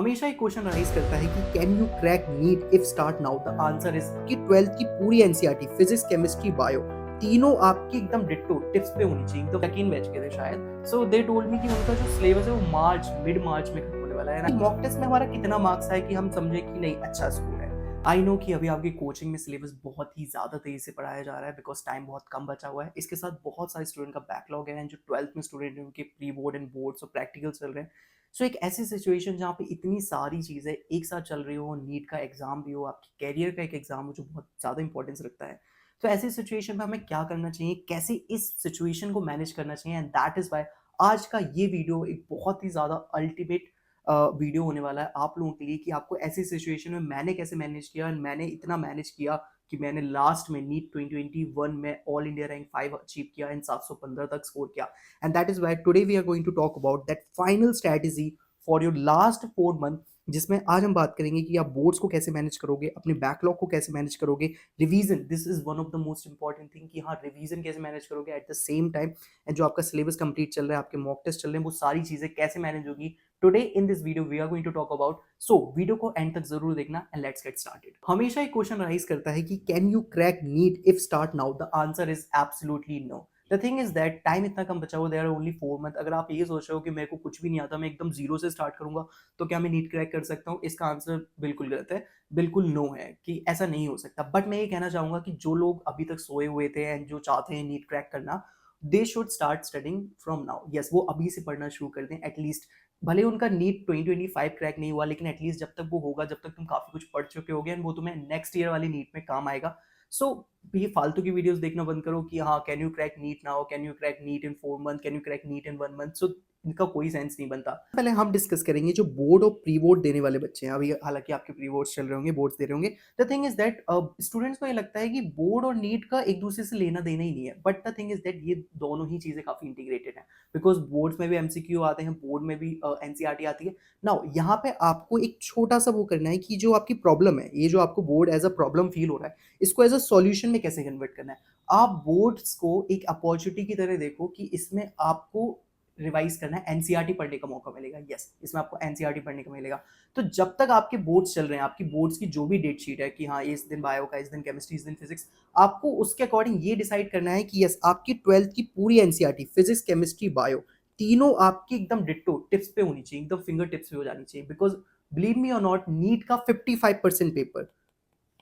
हमेशा एक question rise करता है कि can you crack NEET if start now. The answer is कि 12th की पूरी एनसीईआरटी फिजिक्स केमिस्ट्री बायो तीनों आपकी एकदम डिट्टो टिप्स पे होनी चाहिए। तो यकीन बैच के थे शायद। सो दे टोल्ड मी कि उनका जो सिलेबस है वो मिड मार्च में खत्म होने वाला है। मॉक टेस्ट में हमारा कितना मार्क्स है कि हम समझे कि नहीं अच्छा स्कोर है। आई नो कि अभी आपकी कोचिंग में सिलेबस बहुत ही ज्यादा तेजी से पढ़ाया जा रहा है बिकॉज टाइम बहुत कम बचा हुआ है। इसके साथ बहुत सारे स्टूडेंट का बैकलॉग है जो 12th में स्टूडेंट है उनके प्री बोर्ड एंड बोर्ड्स और प्रैक्टिकल चल रहे हैं। सो एक ऐसी सिचुएशन जहाँ पे इतनी सारी चीज़ें एक साथ चल रही हो, नीट का एग्जाम भी हो, आपकी कैरियर का एक एग्जाम हो जो बहुत ज़्यादा इंपॉर्टेंस रखता है। तो ऐसी सिचुएशन में हमें क्या करना चाहिए, कैसे इस सिचुएशन को मैनेज करना चाहिए, एंड दैट इज वाई आज का ये वीडियो एक बहुत ही ज़्यादा अल्टीमेट वीडियो होने वाला है आप लोगों के लिए कि आपको ऐसी सिचुएशन में मैंने कैसे मैनेज किया। एंड मैंने इतना मैनेज किया कि मैंने लास्ट में नीट 2021 में ऑल इंडिया रैंक 5 अचीव किया एंड 715 तक स्कोर किया। And that is why today we are going to talk about that final strategy for your last 4 month, जिसमें आज हम बात करेंगे कि आप बोर्ड्स को कैसे मैनेज करोगे, अपने बैकलॉग को कैसे मैनेज करोगे, revision, this is one of the most important thing कि हाँ रिवीजन कैसे मैनेज करोगे at the same time, and जो आपका सिलेबस कंप्लीट चल रहा है, आपके मॉक टेस्ट चल रहे हैं, वो सारी चीजें कैसे मैनेज होगी। Today in this video we are going to talk about. So video को एंड तक जरूर देखना एंड लेट्स गेट स्टार्टेड। हमेशा एक क्वेश्चन राइज करता है कि can you crack NEET if start now. The answer is absolutely no. The thing is that time इतना कम बचा हुआ, देयर आर ओनली 4 मंथ। अगर आप ये सोच रहे हो कि मेरे को कुछ भी नहीं आता, मैं एकदम जीरो से स्टार्ट करूंगा तो क्या मैं नीट क्रैक कर सकता हूँ, इसका आंसर बिल्कुल गलत है, बिल्कुल नो है कि ऐसा नहीं हो सकता। बट मैं ये कहना चाहूंगा कि जो लोग अभी तक सोए हुए थे एंड जो चाहते हैं नीट क्रैक करना, they should start studying from now. Yes, वो अभी से पढ़ना शुरू कर दें एटलीस्ट। भले उनका नीट 2025 क्रैक नहीं हुआ, लेकिन एटलीस्ट जब तक वो होगा, जब तक तुम काफी कुछ पढ़ चुके होगे एंड वो तुम्हें नेक्स्ट ईयर वाली नीट में काम आएगा। सो ये फालतू की वीडियोस देखना बंद करो कि हाँ can you crack NEET now, can you crack NEET in 4 month, can you crack NEET in 1 month. So इनका कोई सेंस नहीं बनता। पहले हम डिस्कस करेंगे जो बोर्ड और प्री बोर्ड देने वाले बच्चे हैं। अभी हालांकि आपके प्री बोर्ड्स चल रहे होंगे, बोर्ड्स दे रहे होंगे। The thing is that students को ये लगता है कि बोर्ड और नीट का एक दूसरे से लेना देना ही नहीं है, but the thing is that ये दोनों ही चीजें काफी इंटीग्रेटेड हैं बिकॉज बोर्ड्स में भी एमसीक्यू आते हैं, बोर्ड में भी एनसीईआरटी आती है। नाउ यहाँ पे आपको एक छोटा सा वो करना है कि जो आपकी प्रॉब्लम है, ये जो आपको board as a problem feel हो रहा है, इसको एज अ सॉल्यूशन में कैसे कन्वर्ट करना है। आप बोर्ड्स को एक अपॉर्चुनिटी की तरह देखो कि इसमें आपको रिवाइज करना है, एनसीईआरटी पढ़ने का मौका मिलेगा। यस, इसमें आपको एनसीईआरटी पढ़ने का मिलेगा। तो जब तक आपके बोर्ड्स चल रहे हैं, आपकी बोर्ड्स की जो भी डेट शीट है कि हाँ इस दिन बायो का, इस दिन केमिस्ट्री, इस दिन फिजिक्स, आपको उसके अकॉर्डिंग ये डिसाइड करना है कि यस आपकी 12th की पूरी एनसीईआरटी फिजिक्स केमिस्ट्री बायो तीनों आपकी एकदम डिट्टो टिप्स पे होनी चाहिए, एकदम फिंगर टिप्स पे हो जानी चाहिए। बिकॉज बिलीव मी और नॉट, नीट का 55% पेपर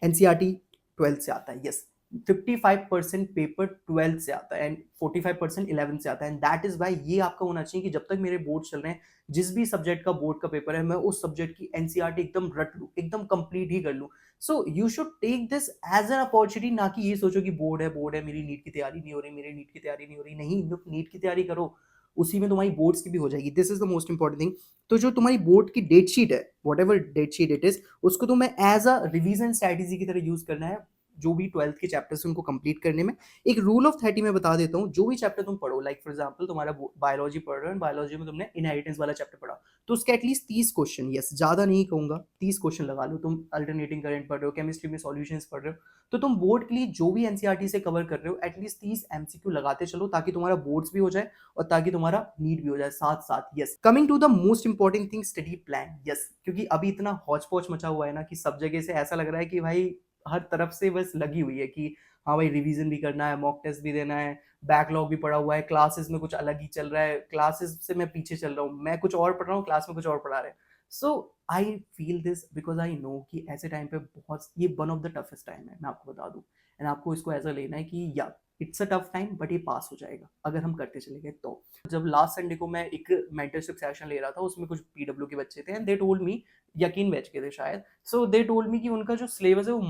एनसीईआरटी 12th से आता है। यस, 55% पेपर 12th से आता है एंड 45% 11th से आता है। एंड दैट इज वाई ये आपका होना चाहिए कि जब तक मेरे बोर्ड चल रहे हैं, जिस भी सब्जेक्ट का बोर्ड का पेपर है, मैं उस सब्जेक्ट की एनसीईआरटी एकदम रट लूं, एकदम कंप्लीट ही कर लूं। So you should take this as an opportunity, ना कि ये सोचो कि बोर्ड है, मेरी नीट की तैयारी नहीं हो रही, मेरी नीट की तैयारी नहीं हो रही। नहीं, नीट की तैयारी करो, उसी में तुम्हारी बोर्ड्स की भी हो जाएगी। This is the most important thing. तो जो तुम्हारी बोर्ड की डेट शीट है, whatever date sheet it is, उसको तुम्हें एज अ रिवीजन स्ट्रैटेजी की तरह यूज करना है। जो भी 12th के चैप्टर्स उनको कंप्लीट करने में एक रूल ऑफ 30 में बता देता हूँ। जो भी चैप्टर तुम पढ़ो, लाइक फॉर एग्जांपल तुम्हारा बायोलॉजी पढ़ रहे हो, बायोलॉजी में तुमने इनहेरिटेंस वाला चैप्टर पढ़ा, तो उसके एटलीस्ट 30 क्वेश्चन, यस ज्यादा नहीं कहूंगा, 30 क्वेश्चन लगा लो। तुम अल्टरनेटिंग करंट पढ़ रहे हो, केमिस्ट्री में सॉल्यूशंस पढ़ रहे हो, तो तुम बोर्ड के लिए जो भी एनसीईआरटी से कवर कर रहे हो, एटलीस्ट 30 एमसीक्यू लगाते चलो, ताकि तुम्हारा बोर्ड्स भी हो जाए और ताकि तुम्हारा नीट भी हो जाए साथ साथ। Yes, coming to the most important thing, study plan. Yes, क्योंकि अभी इतना हौच पौच मचा हुआ है ना कि सब जगह से ऐसा लग रहा है कि भाई हर तरफ से बस लगी हुई है कि हाँ भाई रिवीजन भी करना है, मॉक टेस्ट भी देना है, बैकलॉग भी पड़ा हुआ है, क्लासेस में कुछ अलग ही चल रहा है, क्लासेस से मैं पीछे चल रहा हूँ, मैं कुछ और पढ़ रहा हूँ, क्लास में कुछ और पढ़ा रहे हैं। So I feel this because I know कि ऐसे टाइम पे बहुत, ये one of the toughest time है, मैं आपको बता दूं। एंड आपको इसको ऐसा लेना है कि या it's a tough time but ये पास हो जाएगा अगर हम करते चले गए तो। जब लास्ट संडे को मैं एक मेंटरशिप सेशन ले रहा था, उसमें कुछ पीडब्ल्यू के बच्चे थे एंड दे टोल्ड मी, यकीन बैच के थे शायद। सो दे टोल्ड मी कि उनका जो सिलेबस है वो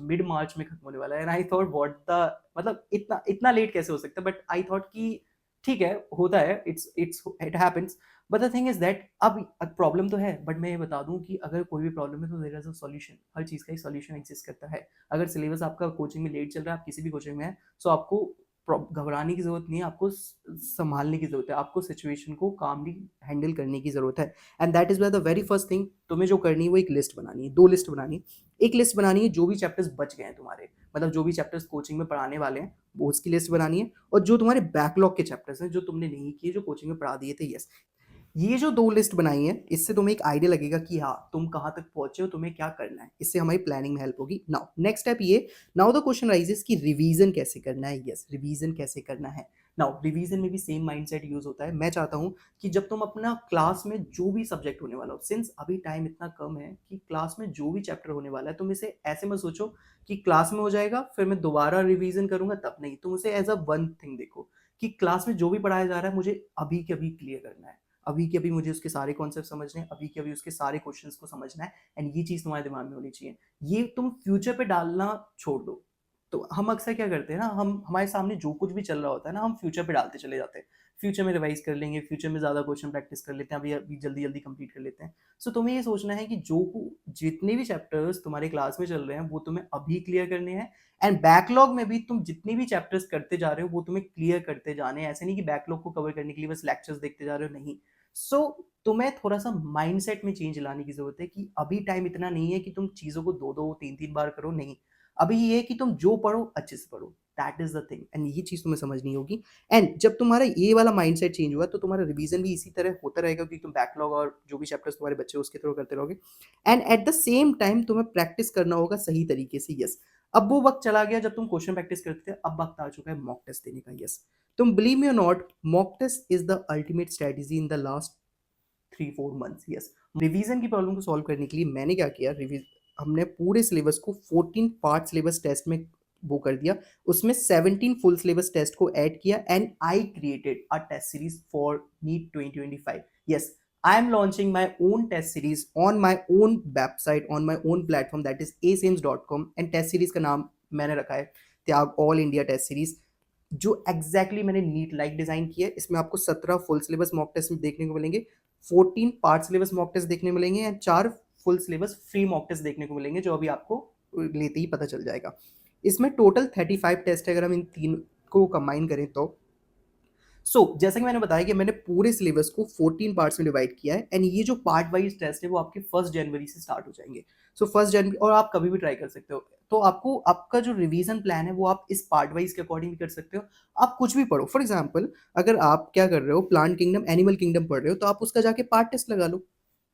मिड मार्च में खत्म होने वाला है। And I thought what the, मतलब इतना इतना लेट कैसे हो सकता है। बट आई थॉट कि ठीक है, होता है, it happens. But the thing is that अब प्रॉब्लम तो है, बट मैं ये बता दूं कि अगर कोई भी प्रॉब्लम है तो देयर इज अ सॉल्यूशन। हर चीज का एक सॉल्यूशन एग्जिस्ट करता है। अगर सिलेबस आपका कोचिंग में लेट चल रहा है, आप किसी भी कोचिंग में है, सो आपको घबराने की जरूरत नहीं है, आपको संभालने की जरूरत है, आपको सिचुएशन को कामली हैंडल करने की जरूरत है। And that is where the very first thing तुम्हें जो करनी है वो एक लिस्ट बनानी है, 2 लिस्ट बनानी है। एक लिस्ट बनानी है जो भी चैप्टर्स बच गए हैं तुम्हारे, मतलब जो भी चैप्टर्स कोचिंग में पढ़ाने वाले हैं वो उसकी लिस्ट बनानी है। और जो तुम्हारे बैकलॉग के चैप्टर्स हैं जो तुमने नहीं किए, जो कोचिंग में पढ़ा दिए थे, यस, ये जो 2 लिस्ट बनाई है, इससे तुम्हें एक आइडिया लगेगा कि हाँ, तुम कहाँ तक पहुँचे हो, तुम्हें क्या करना है। इससे हमारी प्लानिंग में हेल्प होगी। नाउ नेक्स्ट स्टेप ये, नाउ द क्वेश्चन राइजेस कि रिवीजन कैसे करना है? यस, रिवीजन कैसे करना है? नाउ रिवीजन में भी सेम माइंडसेट यूज़ होता है। मैं चाहता हूँ कि जब तुम अपना क्लास में जो भी सब्जेक्ट होने वाला हो, सिंस अभी टाइम इतना कम है कि क्लास में जो भी चैप्टर होने वाला है, तुम इसे ऐसे मत सोचो कि क्लास में हो जाएगा, फिर मैं दोबारा रिवीजन करूँगा तब नहीं। तुम उसे एज़ अ वन थिंग देखो कि क्लास में जो भी पढ़ाया जा रहा है, मुझे अभी के अभी क्लियर करना है। अभी के अभी मुझे उसके सारे कॉन्सेप्ट समझने हैं, अभी के अभी उसके सारे क्वेश्चंस को समझना है, एंड ये चीज़ तुम्हारे दिमाग में होनी चाहिए। ये तुम फ्यूचर पे डालना छोड़ दो। तो हम अक्सर क्या करते हैं ना, हम हमारे सामने जो कुछ भी चल रहा होता है ना, हम फ्यूचर पे डालते चले जाते हैं। फ्यूचर में रिवाइज कर लेंगे, फ्यूचर में ज़्यादा क्वेश्चन प्रैक्टिस कर लेते हैं, अभी अभी जल्दी जल्दी कंप्लीट कर लेते हैं। सो तुम्हें ये सोचना है कि जितने भी चैप्टर्स तुम्हारे क्लास में चल रहे हैं वो तुम्हें अभी क्लियर करने हैं, एंड बैकलॉग में भी तुम जितने भी चैप्टर्स करते जा रहे हो वो तुम्हें क्लियर करते जाने हैं। ऐसे नहीं कि बैकलॉग को कवर करने के लिए बस लेक्चर्स देखते जा रहे हो, नहीं। सो तुम्हें थोड़ा-सा माइंडसेट में चेंज लाने की ज़रूरत है कि अभी टाइम इतना नहीं है कि तुम चीज़ों को 2-2 3-3 बार करो, नहीं। अभी ये है कि तुम जो पढ़ो अच्छे से पढ़ो, that is the thing, and ये चीज़ तुम्हें समझनी होगी। एंड जब तुम्हारा ये वाला माइंडसेट चेंज हुआ तो तुम्हारा रिवीजन भी इसी तरह होता रहेगा, क्योंकि तुम बैकलॉग और जो भी चैप्टर्स तुम्हारे बचे हो उसके थ्रू करते रहोगे। And at the same time तुम्हें प्रैक्टिस करना होगा सही तरीके से, यस। अब वो वक़्त चला गया जब तुम क्वेश्चन प्रैक्टिस करते थे, अब वक़्त आ चुका है मॉक टेस्ट देने का, यस। तुम बिलीव मी और not, mock test is the ultimate strategy in the last 3-4 months, yes. Revision की प्रॉब्लम को सॉल्व करने के लिए मैंने क्या किया, रिवीज हमने पूरे सिलेबस को 14 पार्ट सिलेबस टेस्ट में वो कर दिया। उसमें 17 फुल सिलेबस टेस्ट को ऐड किया, and I created a test series for NEET 2025। Yes, I am launching my own test series on my own website, on my own platform, that is asims.com, and test series का नाम मैंने रखा है Tyag all India test series, जो exactly मैंने NEET like design किया है। इसमें आपको 17 फुल सिलेबस मॉक टेस्ट देखने को मिलेंगे, 14 पार्ट सिलेबस मॉक टेस्ट देखने मिलेंगे, and 4 full syllabus free mock test देखने को मिलेंगे, जो अभी आपको लेते ही पता चल जाएगा। इसमें टोटल 35 टेस्ट है, अगर हम इन तीन को कंबाइन करें तो। जैसा कि मैंने बताया कि मैंने पूरे सिलेबस को 14 पार्ट्स में डिवाइड किया है, एंड ये जो पार्ट वाइज टेस्ट है वो आपके 1 जनवरी से स्टार्ट हो जाएंगे। 1 जनवरी, और आप कभी भी ट्राई कर सकते हो। तो आपको आपका जो रिवीजन प्लान है वो आप इस पार्ट वाइज के अकॉर्डिंग भी कर सकते हो। आप कुछ भी पढ़ो, फॉर एग्जाम्पल अगर आप क्या कर रहे हो, प्लांट किंगडम एनिमल किंगडम पढ़ रहे हो, तो आप उसका जाके पार्ट टेस्ट लगा लो।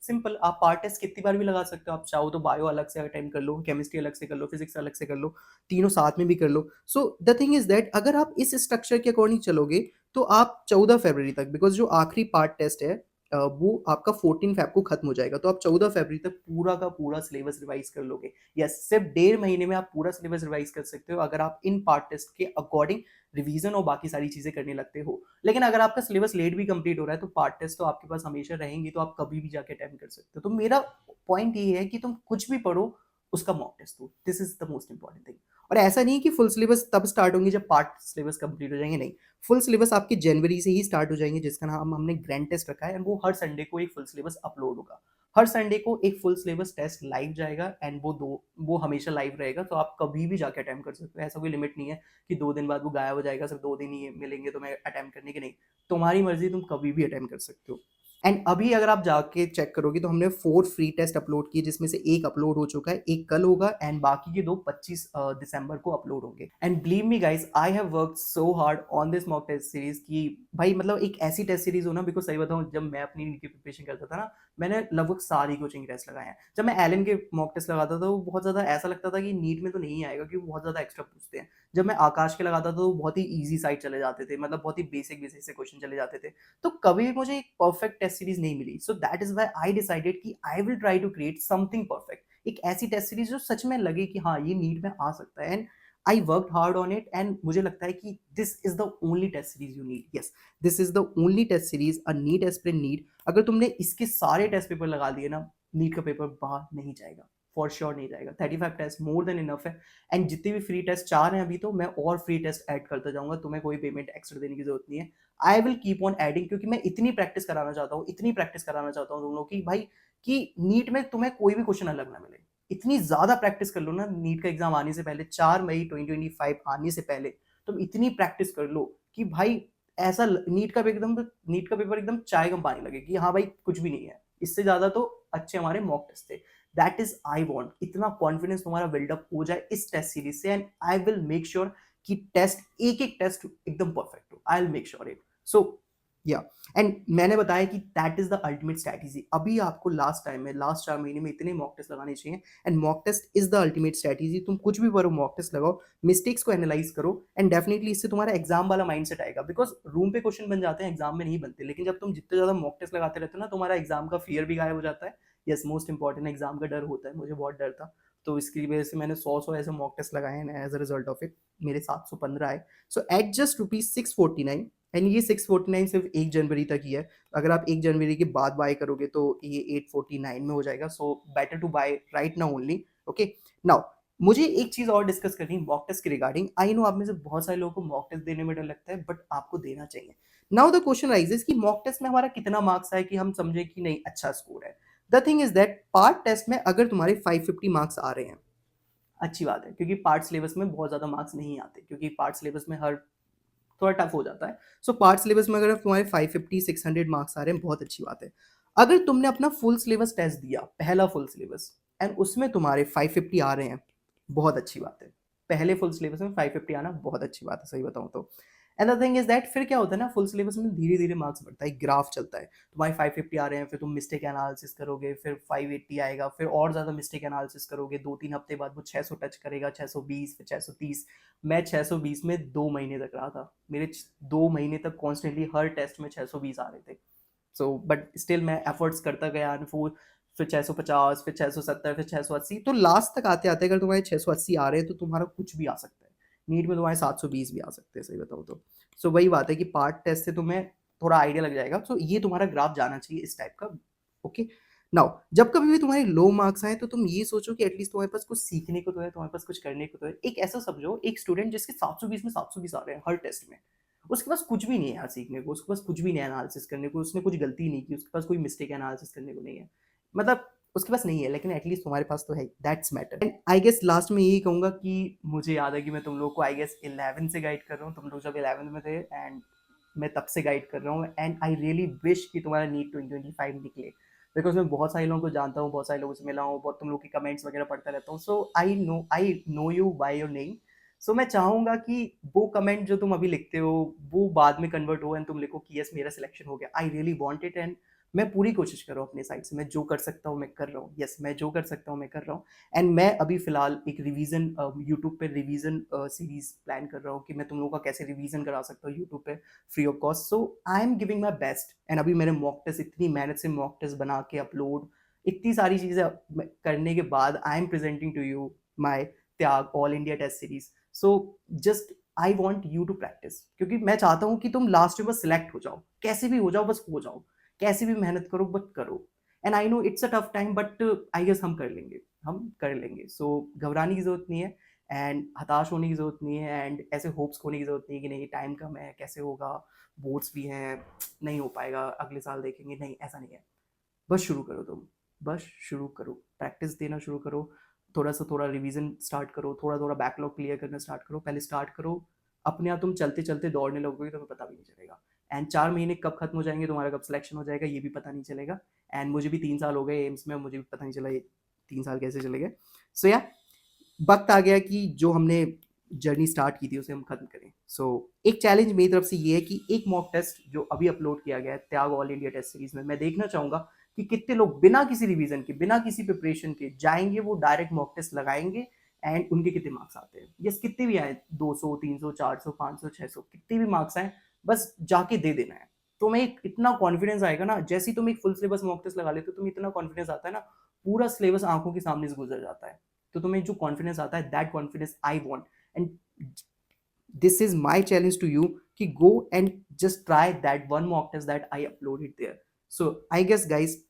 सिंपल, आप पार्ट टेस्ट कितनी बार भी लगा सकते हो। आप चाहो तो बायो अलग से अटेम्प्ट कर लो, केमिस्ट्री अलग से कर लो, फिजिक्स अलग से कर लो, तीनों साथ में भी कर लो। So the thing is that अगर आप इस स्ट्रक्चर के अकॉर्डिंग चलोगे तो आप 14 फरवरी तक, बिकॉज जो आखिरी पार्ट टेस्ट है वो आपका 14 फेब को खत्म हो जाएगा, तो आप 14 फरवरी तक पूरा का पूरा सिलेबस रिवाइज कर लोगे। यस, सिर्फ 1.5 महीने में आप पूरा सिलेबस रिवाइज कर सकते हो अगर आप इन पार्ट टेस्ट के अकॉर्डिंग रिवीजन और बाकी सारी चीजें करने लगते हो। लेकिन अगर आपका सिलेबस लेट भी कंप्लीट हो रहा है तो पार्ट टेस्ट तो आपके पास हमेशा रहेंगी, तो आप कभी भी जाके अटेम्प्ट कर सकते हो। तो मेरा पॉइंट ये है कि तुम कुछ भी पढ़ो, उसका मॉक टेस्ट दो, this is the most important thing. और ऐसा नहीं कि फुल सिलेबस तब स्टार्ट होंगे जब पार्ट सिलेबस कंप्लीट हो जाएंगे, नहीं। फुल सिलेबस आपके जनवरी से ही स्टार्ट हो जाएंगे, जिसका नाम हमने ग्रैंड टेस्ट रखा है, एंड वो हर संडे को एक फुल सिलेबस अपलोड होगा। हर संडे को एक फुल सिलेबस टेस्ट लाइव जाएगा, एंड वो हमेशा लाइव रहेगा, तो आप कभी भी जाके अटेम्प्ट कर सकते हो। ऐसा कोई लिमिट नहीं है कि 2 दिन बाद वो गायब हो जाएगा, सिर्फ 2 दिन ही मिलेंगे तुम्हें अटेम्प्ट करने के, नहीं। तुम्हारी मर्जी, तुम कभी भी अटेम्प्ट कर सकते हो। एंड अभी अगर आप जाके चेक करोगे तो हमने 4 फ्री टेस्ट अपलोड किए, जिसमें से एक अपलोड हो चुका है, एक कल होगा, एंड बाकी के 2 25 दिसंबर को अपलोड होंगे। And believe me guys, I have worked so hard on this mock test series कि भाई मतलब एक ऐसी टेस्ट सीरीज हो ना, बिकॉज सही बताऊं, जब मैं अपनी नीट की प्रिपरेशन करता था ना, मैंने लगभग सारी कोचिंग टेस्ट लगाए हैं। जब मैं एलन के मॉक टेस्ट लगाता था वो बहुत ज्यादा ऐसा लगता था कि नीट में तो नहीं आएगा, क्योंकि वो बहुत ज्यादा एक्स्ट्रा पूछते हैं। जब मैं आकाश के लगाता था तो बहुत ही ईजी साइड चले जाते थे, मतलब बहुत ही बेसिक बेसिक से क्वेश्चन चले जाते थे। तो कभी मुझे एक परफेक्ट टेस्ट सीरीज नहीं मिली। So that is why I decided कि I will try to create something perfect, एक ऐसी टेस्ट सीरीज जो सच में लगे कि हाँ ये नीट में आ सकता है। And I work hard on it, and मुझे लगता है कि this is the only test series you need. Yes, this is the only test series a NEET aspirant need. अगर तुमने इसके सारे टेस्ट पेपर लगा दिए ना, नीट का पेपर बाहर नहीं जाएगा, फॉर श्योर नहीं जाएगा। 35 टेस्ट मोर देन इनफ है। एंड जितने भी फ्री टेस्ट 4 हैं अभी, तो मैं और फ्री टेस्ट ऐड करता जाऊंगा, तुम्हें कोई पेमेंट एक्स्ट्रा देने की जरूरत नहीं है। I will keep on adding, क्योंकि मैं इतनी प्रैक्टिस कराना चाहता हूँ, इतनी प्रैक्टिस कराना चाहता हूँ तुम लोग की भाई, कि नीट में तुम्हें कोई भी क्वेश्चन अलग ना मिले। इतनी ज्यादा प्रैक्टिस कर लो ना, नीट का एग्जाम आने से पहले, 4 मई 2025 आने से पहले तुम इतनी प्रैक्टिस कर लो कि भाई ऐसा नीट का पेपर एकदम चाय कम पानी लगे कि हाँ भाई कुछ भी नहीं है। इससे ज्यादा तो अच्छे हमारे मॉक टेस्ट थे। दैट इज आई वॉन्ट, इतना कॉन्फिडेंस तुम्हारा बिल्डअप हो जाए इस टेस्ट सीरीज से, and I will make sure कि टेस्ट, एक एक टेस्ट एकदम परफेक्ट हो। I will make sure it. So yeah and मैंने बताया कि that is the ultimate strategy. अभी आपको लास्ट 4 महीने में इतने मॉक टेस्ट लगाने चाहिए, and mock test is the ultimate strategy. तुम कुछ भी करो, मॉक टेस्ट लगाओ, मिस्टेक्स को एनालाइज करो, एंड डेफिनेटली इससे तुम्हारा एग्जाम वाला माइंडसेट आएगा। बिकॉज रूम पे क्वेश्चन बन जाते हैं, एग्जाम में नहीं बनते, लेकिन जब तुम जितने ज्यादा मॉक टेस्ट लगाते रहते हो ना, तुम्हारा एग्जाम का फियर भी गायब हो जाता है। यस, मोस्ट इंपॉर्टेंट एग्जाम का डर होता है, मुझे बहुत डर था, तो इसकी वजह से मैंने 100 ऐसे मॉक टेस्ट लगाए हैं, as a result of it मेरे 715 आए। सो एट जस्ट ₹649, एंड ये 649 सिर्फ 1 जनवरी तक ही है। अगर आप 1 जनवरी के बाद बाय करोगे तो ये 849 में हो जाएगा। So better to buy right now only. Okay, now मुझे एक चीज और डिस्कस करनी है मॉक टेस्ट के रिगार्डिंग। आई नो आप में से बहुत सारे लोगों को मॉक टेस्ट देने में डर लगता है, बट आपको देना चाहिए। नाउ द क्वेश्चन राइजेस कि मॉक टेस्ट में हमारा कितना मार्क्स आए कि हम समझे कि नहीं अच्छा स्कोर है। The thing is that part test में अगर तुम्हारे 550 मार्क्स आ रहे हैं, अच्छी बात है, क्योंकि पार्ट सिलेबस में बहुत ज्यादा मार्क्स नहीं आते, क्योंकि पार्ट सिलेबस में हर थोड़ा टफ हो जाता है। सो पार्ट सिलेबस में अगर तुम्हारे 550 600 मार्क्स आ रहे हैं, बहुत अच्छी बात है। अगर तुमने अपना फुल सिलेबस टेस्ट दिया, पहला फुल सिलेबस, एंड उसमें तुम्हारे 550 आ रहे हैं, बहुत अच्छी बात है। पहले फुल सिलेबस में 550 आना बहुत अच्छी बात है, सही बताऊं तो। And the thing is that फिर क्या होता है ना, फुल सिलेबस में धीरे धीरे मार्क्स बढ़ता है, ग्राफ चलता है। तुम्हारे 550 आ रहे हैं, फिर तुम मिस्टेक एनालिसिस करोगे, फिर 580 आएगा, फिर और ज्यादा मिस्टेक एनालिसिस करोगे, 2-3 हफ्ते बाद वो 600 टच करेगा, 620, फिर 630। मैं 620 में 2 महीने तक रहा था, मेरे 2 महीने तक कॉन्स्टेंटली हर टेस्ट में 620 आ रहे थे। सो बट स्टिल मैं एफर्ट्स करता गया, फिर 650, फिर 670, फिर 680। तो लास्ट तक आते आते अगर तुम्हारे 680 आ रहे हैं, तो तुम्हारा कुछ भी आ सकता है। नीट में तुम्हारे 720 भी आ सकते हैं, सही बताओ तो। सो वही बात है कि पार्ट टेस्ट से तुम्हें थोड़ा आइडिया लग जाएगा। सो ये तुम्हारा ग्राफ जाना चाहिए इस टाइप का। ओके, नाउ जब कभी भी तुम्हारे लो मार्क्स आए, तो तुम ये सोचो कि एटलीस्ट तुम्हारे पास कुछ सीखने को तो है, तुम्हारे पास कुछ करने को तो है। एक ऐसा समझो, एक स्टूडेंट जिसके 720 में 720 आ रहे हैं हर टेस्ट में, उसके पास कुछ भी नहीं है यार सीखने को, उसके पास कुछ भी नहीं है एनालिसिस करने को, उसने कुछ गलती नहीं की, उसके पास कोई मिस्टेक एनालिसिस करने को नहीं है, मतलब उसके पास नहीं है, लेकिन एटलीस्ट तुम्हारे पास तो है। That's matter. And I guess last में यही कहूंगा कि मुझे याद है कि मैं तुम लोग को आई गेस 11 से गाइड कर रहा हूँ, तुम लोग जब 11 में थे, एंड मैं तब से गाइड कर रहा हूँ, एंड आई रियली विश कि तुम्हारा नीट 2025 निकले। बिकॉज मैं बहुत सारे लोगों को जानता हूँ, बहुत सारे लोगों से मिला हूँ, बहुत तुम लोग की कमेंट्स वगैरह पढ़ता रहता हूँ। So I know you by your name. So मैं चाहूंगा कि वो कमेंट जो तुम अभी लिखते हो, वो बाद में कन्वर्ट हो, एंड तुम लिखो कि यस मेरा सिलेक्शन हो गया। I really want it, and मैं पूरी कोशिश कर रहा हूँ अपने साइड से, मैं जो कर सकता हूँ मैं कर रहा हूँ। यस, मैं जो कर सकता हूँ मैं कर रहा हूँ। एंड मैं अभी फिलहाल एक रिवीजन यूट्यूब पे रिवीजन सीरीज प्लान कर रहा हूँ कि मैं तुम लोगों का कैसे रिवीजन करा सकता हूँ यूट्यूब पे free of cost. So I am giving my best, and अभी मैंने मॉक टेस्ट इतनी मेहनत से मॉक टेस्ट बना के अपलोड, इतनी सारी चीजें करने के बाद I am presenting to you my Tyag all India test series. So just I want you to practice, क्योंकि मैं चाहता हूँ कि तुम लास्ट में बस सिलेक्ट हो जाओ, कैसे भी हो जाओ, बस हो जाओ, कैसे भी मेहनत करो बट करो। And I know it's a tough time, but I guess हम कर लेंगे, हम कर लेंगे। सो घबराने की जरूरत नहीं है, एंड हताश होने की जरूरत नहीं है, एंड ऐसे होप्स खोने की जरूरत नहीं है कि नहीं टाइम कम है, कैसे होगा, बोर्ड्स भी हैं, नहीं हो पाएगा, अगले साल देखेंगे, नहीं ऐसा नहीं है। बस शुरू करो तुम, बस शुरू करो, प्रैक्टिस देना शुरू करो, थोड़ा सा थोड़ा रिवीजन स्टार्ट करो, थोड़ा थोड़ा बैकलॉग क्लियर करना स्टार्ट करो, पहले स्टार्ट करो। अपने आप तुम चलते चलते दौड़ने लगोगे, तुम्हें पता भी नहीं चलेगा। एंड 4 महीने कब खत्म हो जाएंगे, तुम्हारा कब सिलेक्शन हो जाएगा, ये भी पता नहीं चलेगा। एंड मुझे भी 3 साल हो गए एम्स में, मुझे भी पता नहीं चला ये 3 साल कैसे चले गए। सो या वक्त आ गया कि जो हमने जर्नी स्टार्ट की थी उसे हम खत्म करें। सो एक चैलेंज मेरी तरफ से ये है कि एक मॉक टेस्ट जो अभी अपलोड किया गया है Tyag all India test series में, मैं देखना चाहूंगा कि कितने लोग बिना किसी रिवीजन के, बिना किसी प्रिपरेशन के जाएंगे, वो डायरेक्ट मॉक टेस्ट लगाएंगे, एंड उनके कितने मार्क्स आते हैं। यस, कितने भी आए, 200 300 400 500 600 कितने भी मार्क्स आए, बस जाके दे देना है। तो मैं एक इतना कॉन्फिडेंस आएगा ना, जैसे ही तुम एक फुल सिलेबस मॉक टेस्ट लगा लेते हो, तुम्हें इतना कॉन्फिडेंस आता है ना, पूरा सिलेबस आंखों के सामने से गुजर जाता है। तो तुम्हें जो कॉन्फिडेंस आता है, that confidence I want, and this is my challenge to you कि go and just try that one mock test that I uploaded there. So I guess guys,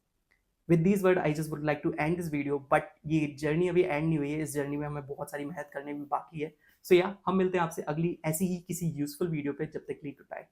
with this word I just would like to end this video, but ये journey अभी end नहीं हुई है, इस journey में हमें बहुत सारी मेहनत करने में बाकी है। सो या हम मिलते हैं आपसे अगली ऐसी ही किसी यूजफुल वीडियो पे, जब तक के लिए गुड बाय।